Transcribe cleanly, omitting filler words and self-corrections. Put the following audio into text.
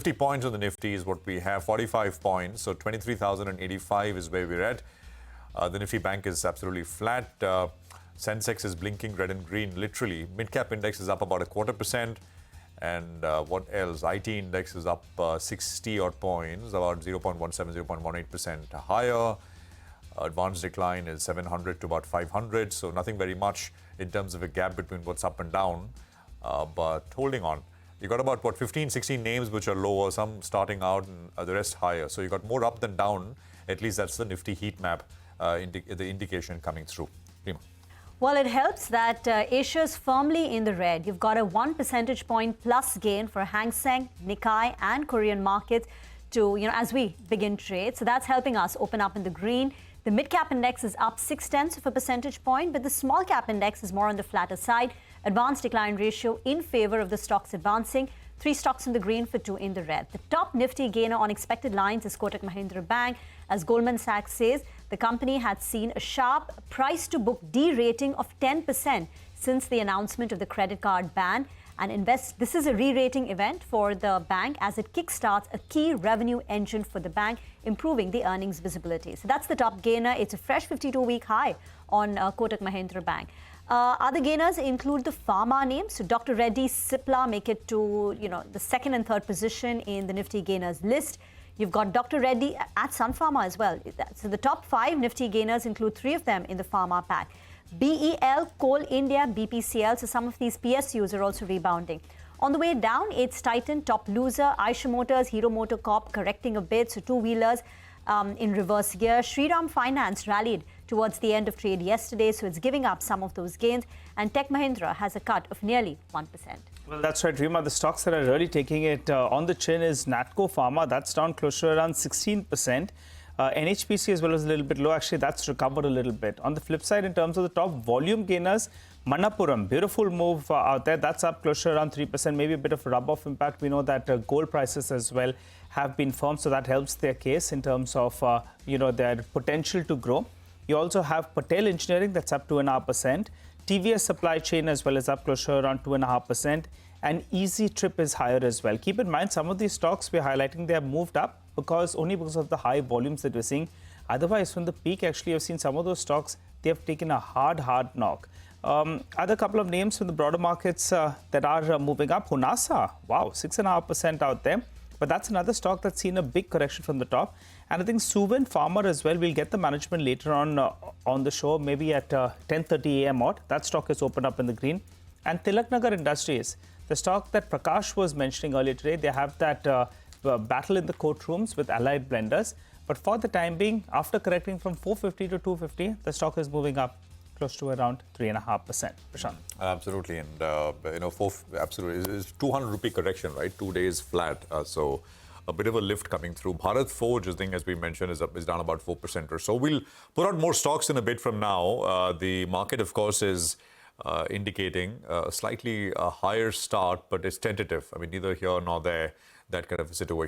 50 points on the Nifty is what we have, 45 points. So 23,085 is where we're at. The Nifty Bank is absolutely flat. Sensex is blinking red and green, literally. Mid-cap index is up about 0.25%. And what else? IT index is up 60 odd points, about 0.17, 0.18% higher. Advanced decline is 700 to about 500. So nothing very much in terms of a gap between what's up and down. But holding on. You got about, 15, 16 names which are lower, some starting out and the rest higher. So you got more up than down. At least that's the Nifty heat map, the indication coming through. Prima. Well, it helps that Asia's firmly in the red. You've got a 1 percentage point plus gain for Hang Seng, Nikkei and Korean markets to, as we begin trade. So that's helping us open up in the green. The mid-cap index is up 0.6 of a percentage point, but the small-cap index is more on the flatter side. Advanced decline ratio in favor of the stocks advancing. 3 stocks in the green for 2 in the red. The top Nifty gainer on expected lines is Kotak Mahindra Bank. As Goldman Sachs says, the company had seen a sharp price-to-book de-rating of 10% since the announcement of the credit card ban. And this is a re-rating event for the bank as it kickstarts a key revenue engine for the bank, improving the earnings visibility. So that's the top gainer. It's a fresh 52-week high on Kotak Mahindra Bank. Other gainers include the pharma names. So Dr. Reddy, Cipla make it to the second and third position in the Nifty gainers list. You've got Dr. Reddy at Sun Pharma as well. So the top 5 Nifty gainers include 3 of them in the pharma pack. BEL, Coal India, BPCL. So some of these PSUs are also rebounding. On the way down, it's Titan, top loser. Eicher Motors, Hero MotoCorp correcting a bit. So two-wheelers in reverse gear. Shriram Finance rallied towards the end of trade yesterday, so it's giving up some of those gains. And Tech Mahindra has a cut of nearly 1%. Well, that's right, Rima. The stocks that are really taking it on the chin is Natco Pharma. That's down close to around 16%. NHPC as well as a little bit low. Actually, that's recovered a little bit. On the flip side, in terms of the top volume gainers, Manappuram, beautiful move out there. That's up close to around 3%, maybe a bit of a rub-off impact. We know that gold prices as well have been firm, so that helps their case in terms of their potential to grow. You also have Patel Engineering, that's up 2.5%. TVS Supply Chain as well as up close to around 2.5%. And Easy Trip is higher as well. Keep in mind, some of these stocks we're highlighting, they have moved up only because of the high volumes that we're seeing. Otherwise, from the peak, actually, I've seen some of those stocks, they have taken a hard knock. Other couple of names from the broader markets that are moving up. Honasa, wow, 6.5% out there. But that's another stock that's seen a big correction from the top. And I think Suven Farmer as well, we'll get the management later on the show, maybe at 10:30 a.m. odd. That stock is opened up in the green. And Tilaknagar Industries, the stock that Prakash was mentioning earlier today, they have that battle in the courtrooms with allied blenders. But for the time being, after correcting from 450 to 250, the stock is moving up close to around 3.5%. Prashant. Absolutely. And, absolutely. It's 200 rupee correction, right? 2 days flat. So a bit of a lift coming through. Bharat Forge, I think, as we mentioned, is down about 4% or so. We'll put out more stocks in a bit from now. The market, of course, is indicating a slightly higher start, but it's tentative. I mean, neither here nor there, that kind of a situation.